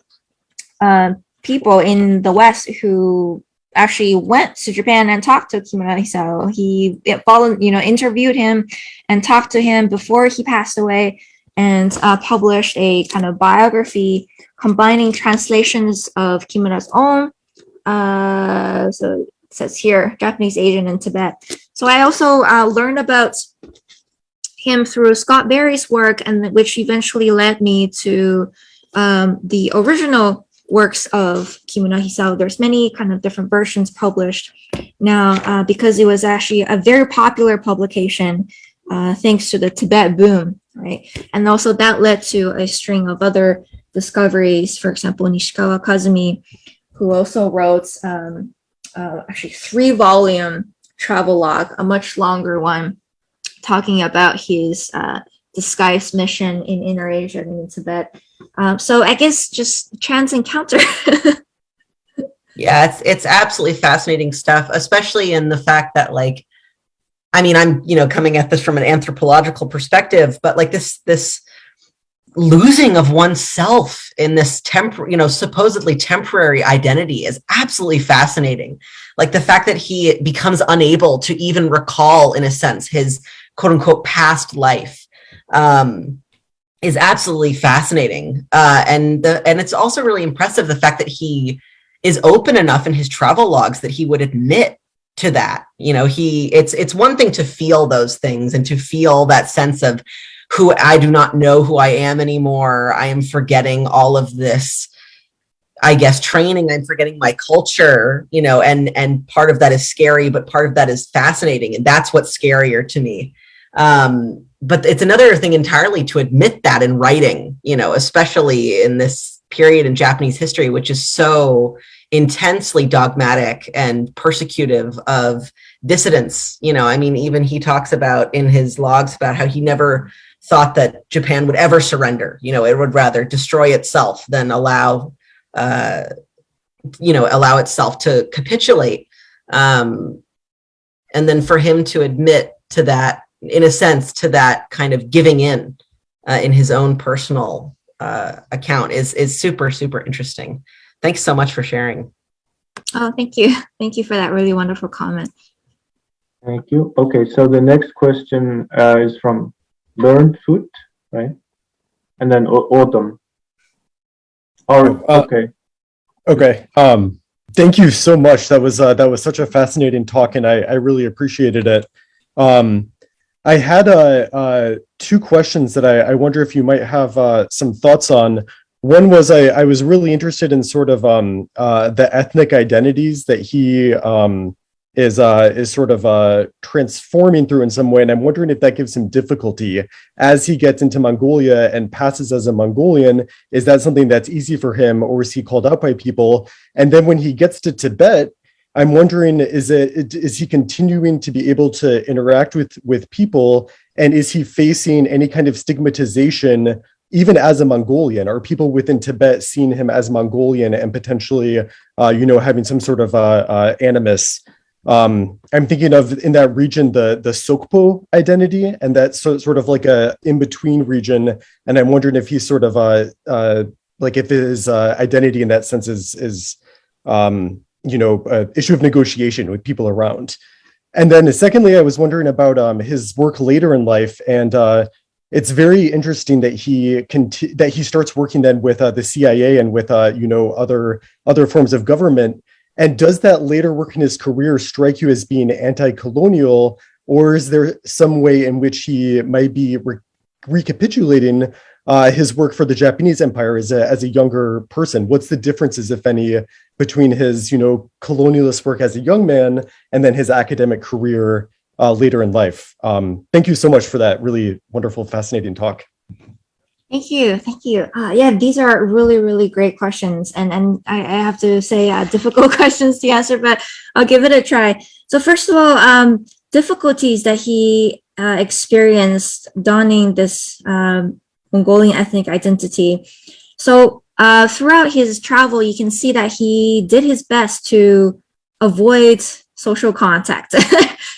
people in the West who actually went to Japan and talked to Kimura Hisao. He interviewed him and talked to him before he passed away, and published a kind of biography combining translations of Kimura's own. So it says here, Japanese, Asian, and Tibet. So I also learned about him through Scott Berry's work, and which eventually led me to the original works of Kimura Hisao. There's many kind of different versions published now because it was actually a very popular publication thanks to the Tibet boom, right? And also that led to a string of other discoveries. For example, Nishikawa Kazumi, who also wrote actually 3-volume travel log, a much longer one, talking about his disguised mission in Inner Asia and in Tibet. So I guess just chance encounter. Yeah, it's absolutely fascinating stuff, especially in the fact that I'm coming at this from an anthropological perspective, but this losing of oneself in this supposedly temporary identity is absolutely fascinating. Like the fact that he becomes unable to even recall, in a sense, his quote unquote past life. is absolutely fascinating. And it's also really impressive, the fact that he is open enough in his travel logs that he would admit to that. You know, it's one thing to feel those things and to feel that sense of who I do not know who I am anymore. I am forgetting all of this, I guess, training. I'm forgetting my culture, you know, and part of that is scary, but part of that is fascinating. And that's what's scarier to me. But it's another thing entirely to admit that in writing, you know, especially in this period in Japanese history, which is so intensely dogmatic and persecutive of dissidents. You know, I mean, even he talks about in his logs about how he never thought that Japan would ever surrender. You know, it would rather destroy itself than allow itself to capitulate. And then for him to admit to that, in a sense, to that kind of giving in his own personal account is super, super interesting. Thanks so much for sharing. Oh, thank you. Thank you for that really wonderful comment. Thank you. Okay, so the next question is from Learned Food, right? And then Autumn. Okay. Okay. Thank you so much. That was such a fascinating talk, and I really appreciated it. I had two questions that I wonder if you might have some thoughts on. One was I was really interested in sort of the ethnic identities that he is sort of transforming through in some way, and I'm wondering if that gives him difficulty as he gets into Mongolia and passes as a Mongolian. Is that something that's easy for him, or is he called out by people? And then when he gets to Tibet, I'm wondering, is he continuing to be able to interact with people, and is he facing any kind of stigmatization even as a Mongolian? Are people within Tibet seeing him as Mongolian and potentially having some sort of animus? I'm thinking of, in that region, the Sokpo identity, and that's sort of like a in-between region, and I'm wondering if he's sort of like if his identity in that sense is an issue of negotiation with people around. And then secondly, I was wondering about his work later in life, and it's very interesting that he starts working then with the CIA and with other forms of government. And does that later work in his career strike you as being anti-colonial, or is there some way in which he might be recapitulating his work for the Japanese Empire as a younger person? What's the differences, if any, between his colonialist work as a young man and then his academic career later in life? Thank you so much for that really wonderful, fascinating talk. Thank you. Yeah, these are really, really great questions. And I have to say difficult questions to answer, but I'll give it a try. So first of all, difficulties that he experienced donning this Mongolian ethnic identity. So throughout his travel, you can see that he did his best to avoid social contact,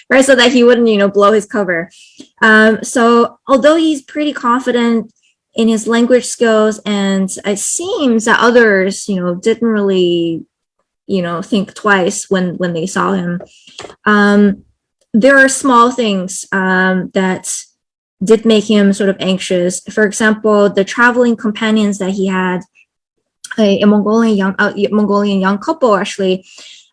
right? So that he wouldn't, blow his cover. So although he's pretty confident in his language skills, and it seems that others, didn't really, think twice when they saw him. There are small things that did make him sort of anxious. For example, the traveling companions that he had, a Mongolian young couple actually.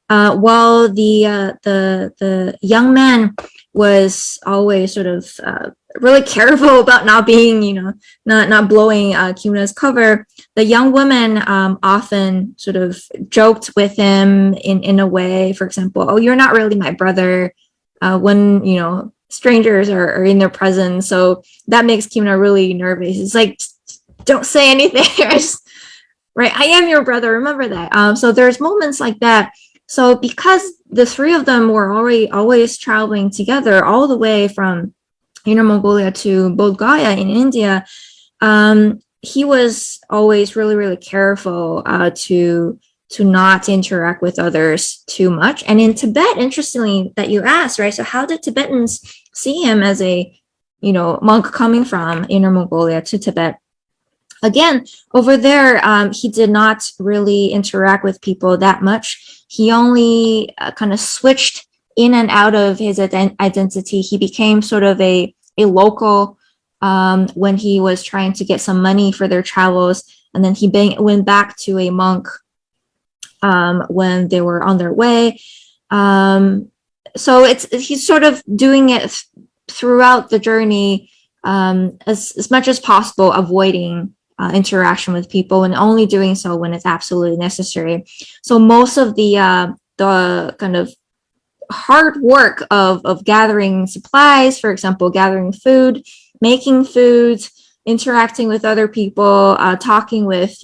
While the young man was always sort of really careful about not being, not blowing Kimuna's cover, the young woman often sort of joked with him in a way. For example, "Oh, you're not really my brother," when strangers are in their presence. So that makes Kimuna really nervous. It's like, don't say anything, right? I am your brother. Remember that. So there's moments like that. So because the three of them were always traveling together all the way from Inner Mongolia to Bodh Gaya in India, he was always really, really careful to not interact with others too much. And in Tibet, interestingly, that you asked, right? So how did Tibetans see him as a, monk coming from Inner Mongolia to Tibet? Again, over there, he did not really interact with people that much. He only kind of switched in and out of his identity. He became sort of a local when he was trying to get some money for their travels. And then he went back to a monk when they were on their way. So he's sort of doing it throughout the journey, as much as possible, avoiding interaction with people, and only doing so when it's absolutely necessary. So most of the kind of hard work of gathering supplies, for example, gathering food, making food, interacting with other people, talking with,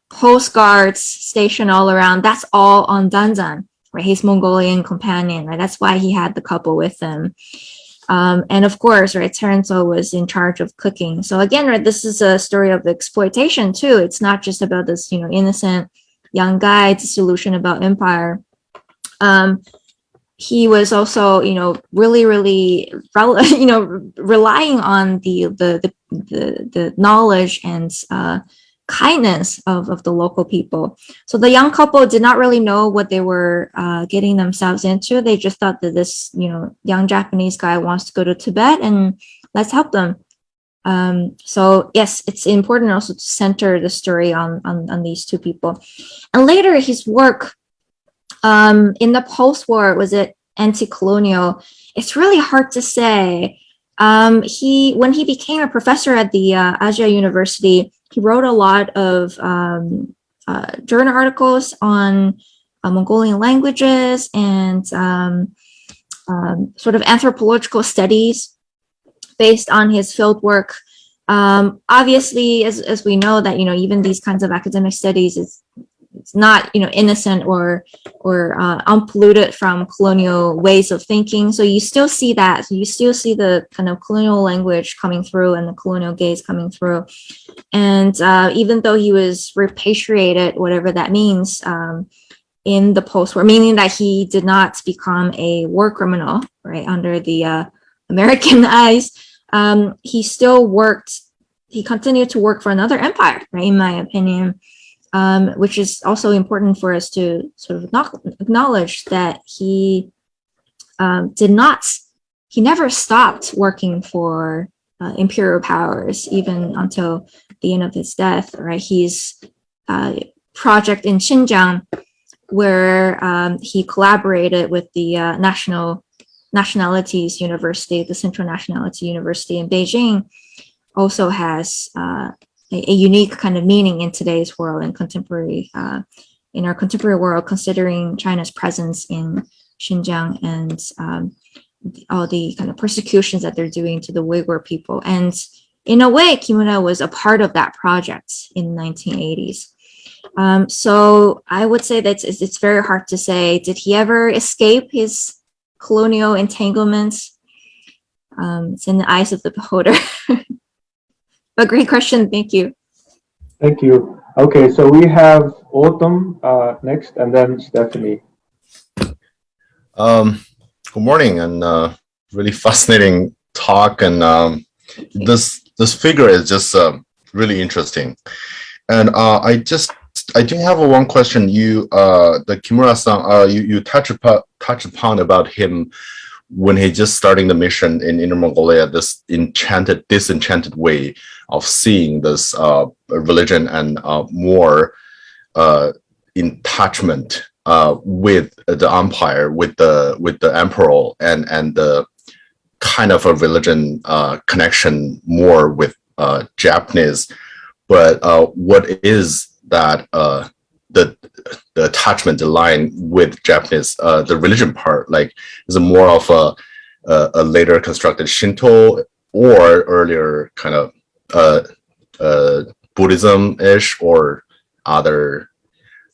coast guards stationed all around, that's all on Danzan, right? His Mongolian companion, right? That's why he had the couple with him. And of course, right, Terenzo was in charge of cooking. So again, right, this is a story of exploitation too. It's not just about this, innocent young guy disillusioned about empire. He was also, really, really, relying on the knowledge and kindness of the local people. So the young couple did not really know what they were getting themselves into. They just thought that this, young Japanese guy wants to go to Tibet and let's help them. So yes, it's important also to center the story on these two people. And later his work in the post-war, was it anti-colonial? It's really hard to say. When he became a professor at the Asia University, he wrote a lot of journal articles on Mongolian languages and sort of anthropological studies based on his field work. Obviously, as we know that, even these kinds of academic studies, it's not, innocent or unpolluted from colonial ways of thinking. So you still see that. So you still see the kind of colonial language coming through and the colonial gaze coming through. And even though he was repatriated, whatever that means, in the post-war, meaning that he did not become a war criminal, right, under the American eyes, he still worked. He continued to work for another empire, right, in my opinion. Which is also important for us to sort of acknowledge that he never stopped working for imperial powers, even until the end of his death, right? His project in Xinjiang, where he collaborated with the Nationalities University, the Central Nationality University in Beijing, also has a unique kind of meaning in today's world and in our contemporary world, considering China's presence in Xinjiang and all the kind of persecutions that they're doing to the Uyghur people. And in a way, Kimura was a part of that project in the 1980s. So I would say that it's very hard to say, did he ever escape his colonial entanglements? It's in the eyes of the beholder. But great question. Thank you. Thank you. Okay, so we have Autumn next, and then Stephanie. Good morning, and really fascinating talk. And this figure is just really interesting. And I do have one question. The Kimura-san, you touch upon about him when he just starting the mission in Inner Mongolia, this disenchanted way of seeing this religion and more attachment with the empire, with the emperor, and the kind of a religion connection more with Japanese. But what is that the attachment, the line with Japanese, the religion part, like, is it more of a later constructed Shinto or earlier kind of Buddhism-ish or other,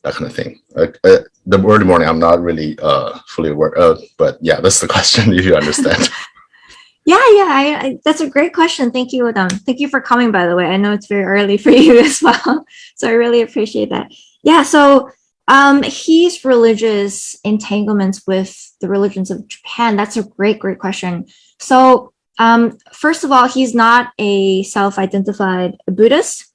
that kind of thing? The early morning, I'm not really fully aware of, but yeah, that's the question, if you understand. Yeah, that's a great question. Thank you, Adam. Thank you for coming, by the way. I know it's very early for you as well, so I really appreciate that. Yeah, so his religious entanglements with the religions of Japan, that's a great question. question. So first of all, he's not a self-identified Buddhist.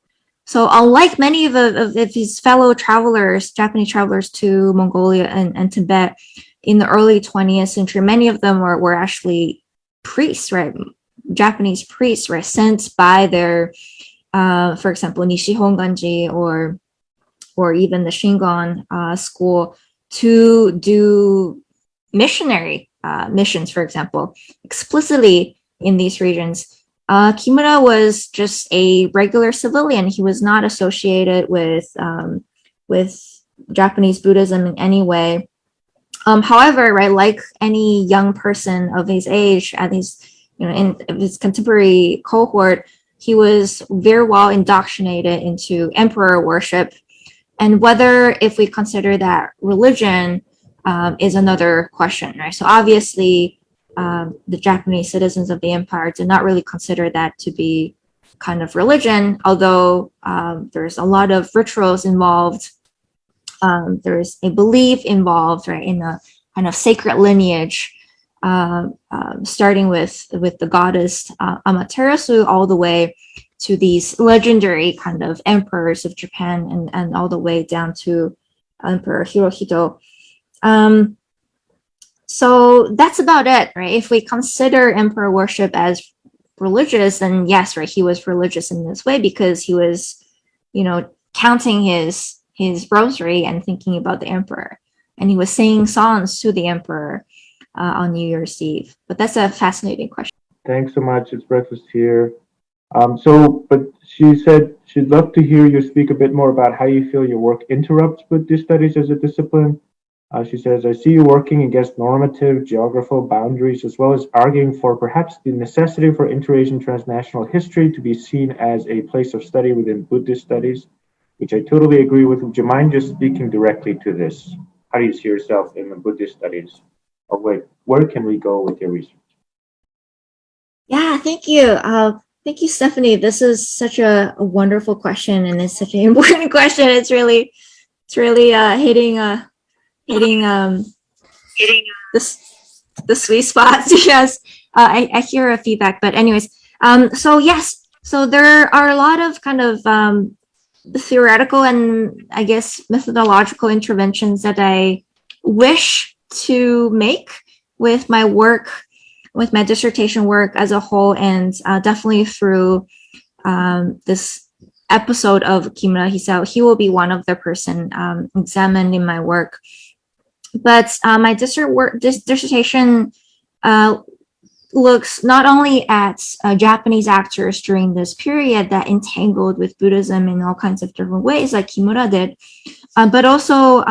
So unlike many of his fellow travelers, Japanese travelers to Mongolia and Tibet in the early 20th century, many of them were actually priests, right? Japanese priests were sent by their, for example, Nishihonganji or even the Shingon school to do missionary missions, for example, explicitly in these regions. Kimura was just a regular civilian. He was not associated with Japanese Buddhism in any way. However, right, like any young person of his age, at his, in his contemporary cohort, he was very well indoctrinated into emperor worship. And whether, if we consider that religion, is another question, right? So obviously, the Japanese citizens of the empire did not really consider that to be kind of religion, although there's a lot of rituals involved. There's a belief involved, right, in a kind of sacred lineage, starting with the goddess Amaterasu all the way to these legendary kind of emperors of Japan and all the way down to Emperor Hirohito. So that's about it, right? If we consider emperor worship as religious, then yes, right, he was religious in this way because he was, counting his rosary and thinking about the emperor, and he was singing songs to the emperor on New Year's Eve. But that's a fascinating question. Thanks so much. It's breakfast here. But she said she'd love to hear you speak a bit more about how you feel your work interrupts Buddhist studies as a discipline. She says, I see you working against normative geographical boundaries, as well as arguing for perhaps the necessity for inter-Asian transnational history to be seen as a place of study within Buddhist studies, which I totally agree with. Would you mind just speaking directly to this? How do you see yourself in the Buddhist studies? Or where can we go with your research? Yeah, thank you. Thank you, Stephanie. This is such a wonderful question, and it's such an important question. It's really hitting the sweet spots. Yes, I hear a feedback, but anyways, so there are a lot of kind of theoretical and I guess methodological interventions that I wish to make with my work, with my dissertation work as a whole, and definitely through this episode of Kimura Hisao. He will be one of the person examined in my work. But my dissertation looks not only at Japanese actors during this period that entangled with Buddhism in all kinds of different ways, like Kimura did, but also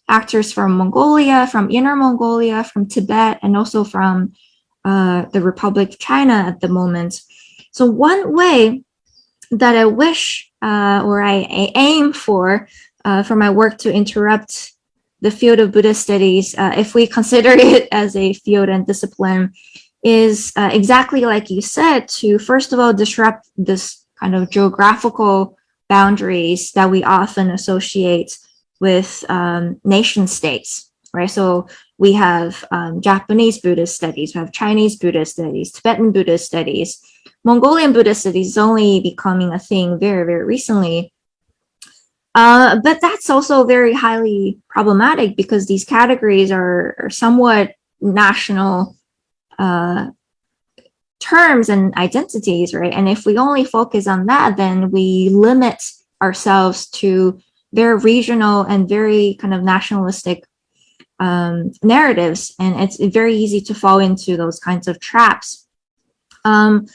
actors from Mongolia, from Inner Mongolia, from Tibet, and also from the Republic of China at the moment. So one way that I wish or I aim for my work to interrupt the field of Buddhist studies, if we consider it as a field and discipline, is exactly like you said, to first of all disrupt this kind of geographical boundaries that we often associate with nation states, right? So we have Japanese Buddhist studies, we have Chinese Buddhist studies, Tibetan Buddhist studies. Mongolian Buddhist studies is only becoming a thing very, very recently. But that's also very highly problematic because these categories are somewhat national terms and identities, right? And if we only focus on that, then we limit ourselves to very regional and very kind of nationalistic narratives. And it's very easy to fall into those kinds of traps. And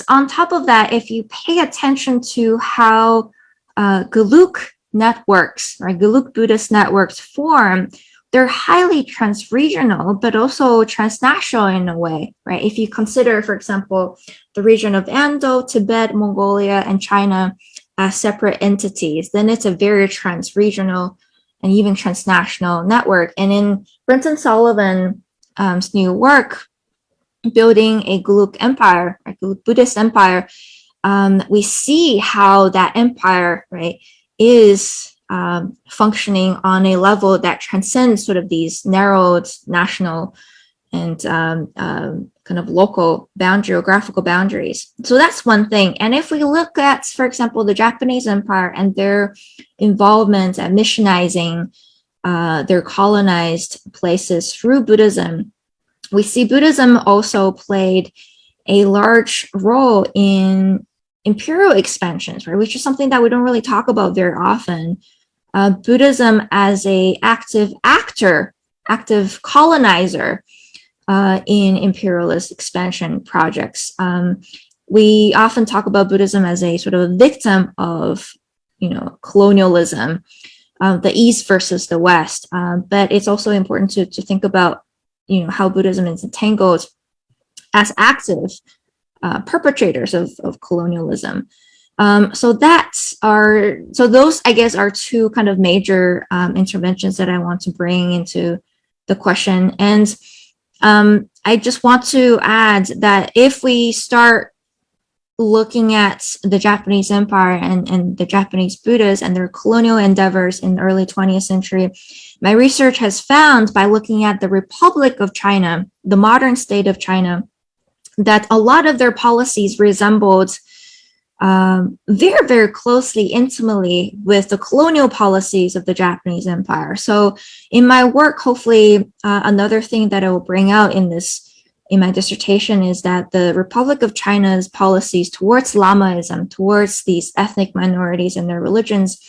on top of that, if you pay attention to how Geluk networks, right, Geluk Buddhist networks form, they're highly transregional, but also transnational in a way, right? If you consider, for example, the region of Ando, Tibet, Mongolia, and China as separate entities, then it's a very transregional and even transnational network. And in Brenton Sullivan's new work, Building a Geluk Empire, a Geluk Buddhist Empire, we see how that empire, right, is functioning on a level that transcends sort of these narrowed national and kind of local geographical boundaries. So that's one thing. And if we look at, for example, the Japanese Empire and their involvement at missionizing their colonized places through Buddhism, we see Buddhism also played a large role in imperial expansions, right? Which is something that we don't really talk about very often. Buddhism as a active actor, active colonizer in imperialist expansion projects. We often talk about Buddhism as a sort of a victim of, colonialism, the East versus the West. But it's also important to think about, how Buddhism is entangled as active perpetrators of colonialism. So those, I guess, are two kind of major interventions that I want to bring into the question. And I just want to add that if we start looking at the Japanese Empire and the Japanese Buddhists and their colonial endeavors in the early 20th century, my research has found by looking at the Republic of China, the modern state of China, that a lot of their policies resembled very, very closely, intimately with the colonial policies of the Japanese Empire. So in my work, hopefully, another thing that I will bring out in my dissertation is that the Republic of China's policies towards Lamaism, towards these ethnic minorities and their religions,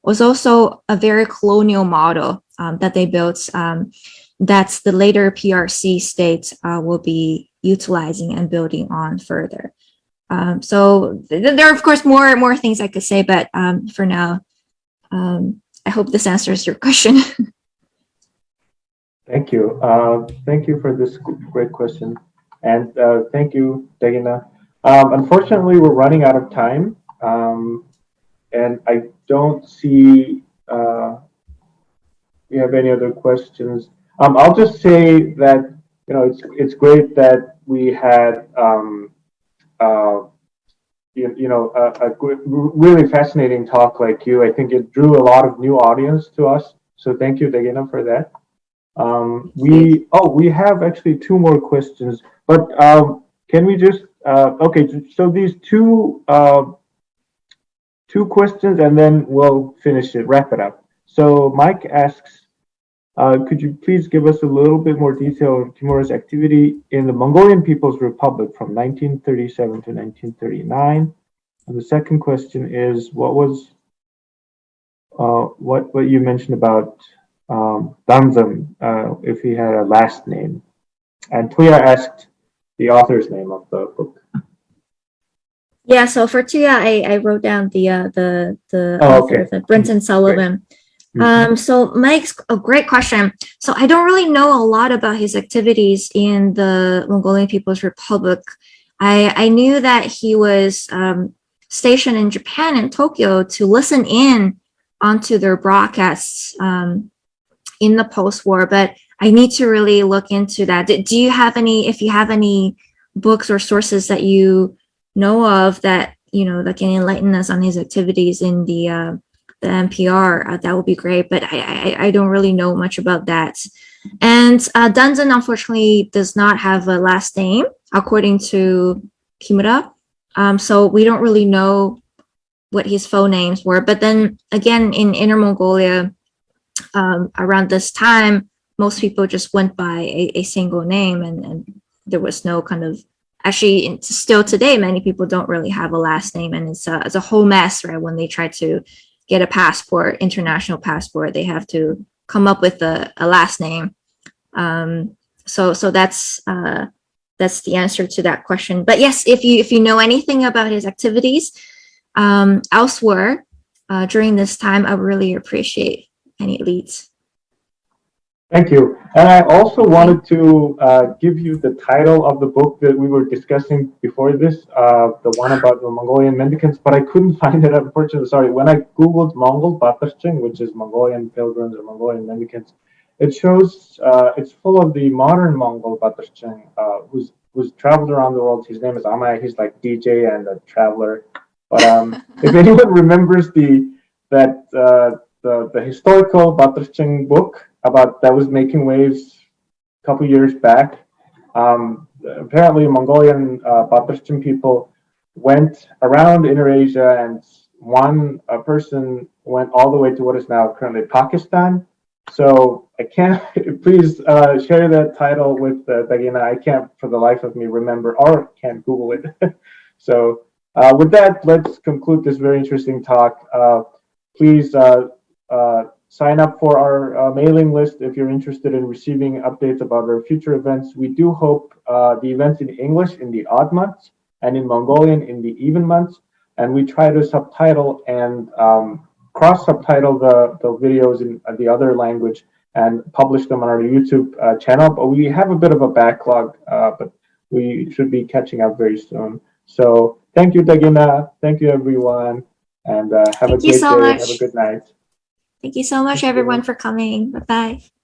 was also a very colonial model that they built, that the later PRC state will be utilizing and building on further. So there are, of course, more things I could say, but for now, I hope this answers your question. Thank you. Thank you for this great question. And thank you, Daigengna. Unfortunately, we're running out of time. And I don't see we have any other questions. I'll just say that, it's great that we had a really fascinating talk like you. I think it drew a lot of new audience to us. So thank you, Daigengna, for that. We have actually two more questions, but can we just okay? So these two questions, and then we'll finish it, wrap it up. So Mike asks, could you please give us a little bit more detail of Timur's activity in the Mongolian People's Republic from 1937 to 1939? And the second question is, what was what you mentioned about Danzam, if he had a last name? And Tuya asked the author's name of the book. Yeah, so for Tuya, I wrote down the author, okay. Brenton Sullivan. Mm-hmm. So Mike's a great question. So I don't really know a lot about his activities in the Mongolian People's Republic. I knew that he was stationed in Japan and Tokyo to listen in onto their broadcasts in the post-war, but I need to really look into that. Do you have if you have any books or sources that you know of that, that can enlighten us on his activities in the NPR, that would be great, but I don't really know much about that. And Danzan, unfortunately, does not have a last name, according to Kimura. So we don't really know what his full names were. But then again, in Inner Mongolia, around this time, most people just went by a single name, and there was no kind of, actually still today, many people don't really have a last name, and it's a whole mess, right? When they try to get a passport, international passport, they have to come up with a last name. So that's the answer to that question. But yes, if you know anything about his activities elsewhere during this time, I really appreciate any leads. Thank you. And I also wanted to give you the title of the book that we were discussing before this, the one about the Mongolian mendicants, but I couldn't find it, unfortunately. Sorry. When I Googled Mongol Batarcheng, which is Mongolian pilgrims or Mongolian mendicants, it shows it's full of the modern Mongol Batarcheng, who's traveled around the world. His name is Amaya. He's like DJ and a traveler. But if anyone remembers the historical Batarcheng book that was making waves a couple years back, apparently Mongolian Batarcheng people went around Inner Asia, and one person went all the way to what is now currently Pakistan, So I can't, please share that title with Daigengna. I can't for the life of me remember or can't Google it. So with that, let's conclude this very interesting talk. Please sign up for our mailing list if you're interested in receiving updates about our future events. We do hope the events in English in the odd months and in Mongolian in the even months. And we try to subtitle and cross-subtitle the videos in the other language and publish them on our YouTube channel. But we have a bit of a backlog, but we should be catching up very soon. So thank you, Daigengna. Thank you, everyone. And have a great day. Have a good night. Thank you so much, everyone, for coming. Bye-bye.